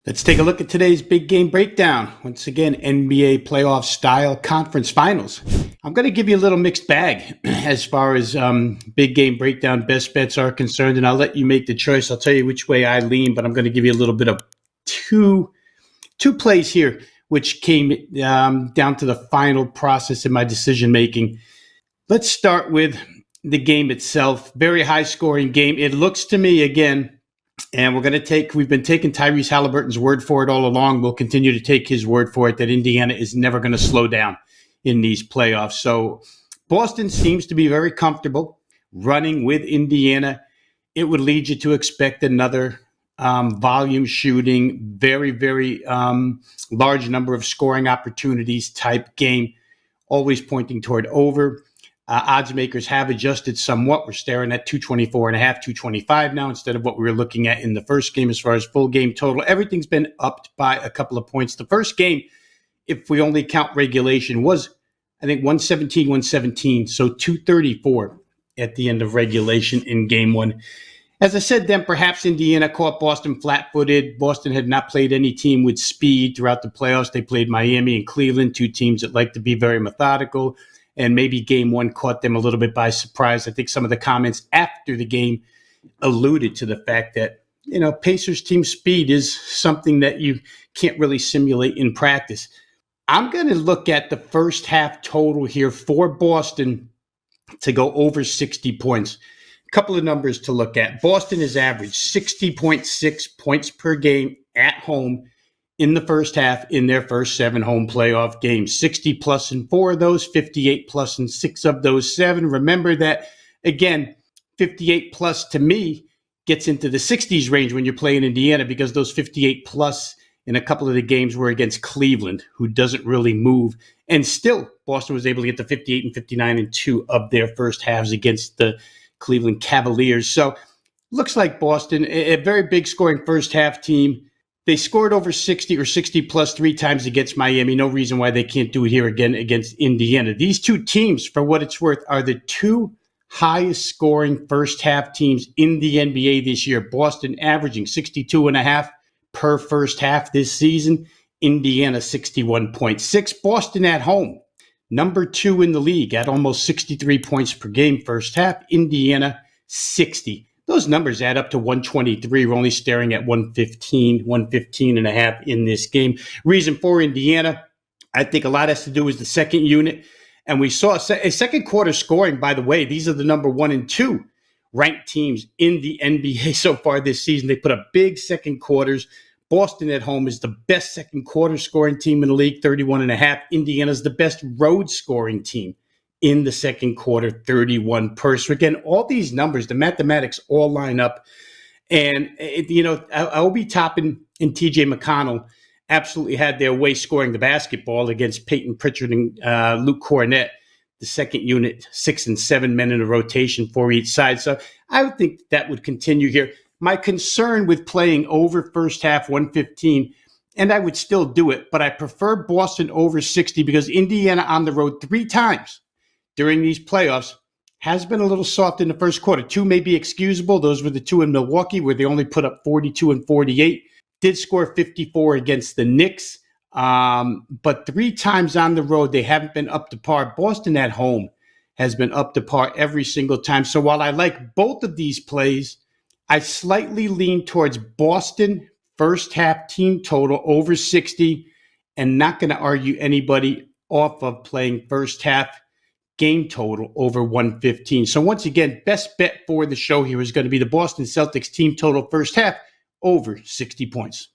Let's take a look at today's big game breakdown. Once again, NBA playoff style conference finals. I'm going to give you a little mixed bag as far as big game breakdown best bets are concerned, and I'll let you make the choice. I'll tell you which way I lean, but I'm going to give you a little bit of two plays here, which came down to the final process in my decision making. Let's start with the game itself. Very high scoring game. It looks to me, again, and we've been taking Tyrese Halliburton's word for it all along. We'll continue to take his word for it that Indiana is never going to slow down in these playoffs. So Boston seems to be very comfortable running with Indiana. It would lead you to expect another volume shooting, very, very large number of scoring opportunities type game, always pointing toward over. Odds makers have adjusted somewhat. We're staring at 224.5, 225 now instead of what we were looking at in the first game as far as full game total. Everything's been upped by a couple of points. The first game, if we only count regulation, was, I think, 117, so 234 at the end of regulation in game one. As I said then, perhaps Indiana caught Boston flat-footed. Boston had not played any team with speed throughout the playoffs. They played Miami and Cleveland, two teams that like to be very methodical. And maybe game one caught them a little bit by surprise. I think some of the comments after the game alluded to the fact that, Pacers team speed is something that you can't really simulate in practice. I'm going to look at the first half total here for Boston to go over 60 points. A couple of numbers to look at. Boston has averaged 60.6 points per game at home in the first half in their first 7 home playoff games. 60 plus in 4 of those, 58 plus in 6 of those 7. Remember that, again, 58 plus to me gets into the 60s range when you're playing Indiana, because those 58 plus in a couple of the games were against Cleveland, who doesn't really move. And still, Boston was able to get to 58 and 59 in 2 of their first halves against the Cleveland Cavaliers. So looks like Boston, a very big scoring first half team. They scored over 60 or 60 plus 3 times against Miami. No reason why they can't do it here again against Indiana. These two teams, for what it's worth, are the 2 highest scoring first half teams in the NBA this year. Boston averaging 62.5 per first half this season. Indiana 61.6. Boston at home, number 2 in the league at almost 63 points per game first half. Indiana 60. Those numbers add up to 123. We're only staring at 115 and a half in this game. Reason for Indiana, I think a lot has to do with the second unit. And we saw a second quarter scoring, by the way. These are the number 1 and 2 ranked teams in the NBA so far this season. They put up big second quarters. Boston at home is the best second quarter scoring team in the league, 31 and a half. Indiana's the best road scoring team in the second quarter, 31 per. So again, all these numbers, the mathematics all line up. And, Obi Toppin and TJ McConnell absolutely had their way scoring the basketball against Peyton Pritchard and Luke Cornett, the second unit, 6 and 7 men in a rotation for each side. So I would think that would continue here. My concern with playing over first half 115, and I would still do it, but I prefer Boston over 60 because Indiana on the road 3 times during these playoffs has been a little soft in the first quarter. 2 may be excusable. Those were the 2 in Milwaukee where they only put up 42 and 48. Did score 54 against the Knicks. But 3 times on the road, they haven't been up to par. Boston at home has been up to par every single time. So while I like both of these plays, I slightly lean towards Boston first half team total over 60 and not going to argue anybody off of playing first half game total over 115. So once again, best bet for the show here is going to be the Boston Celtics team total first half over 60 points.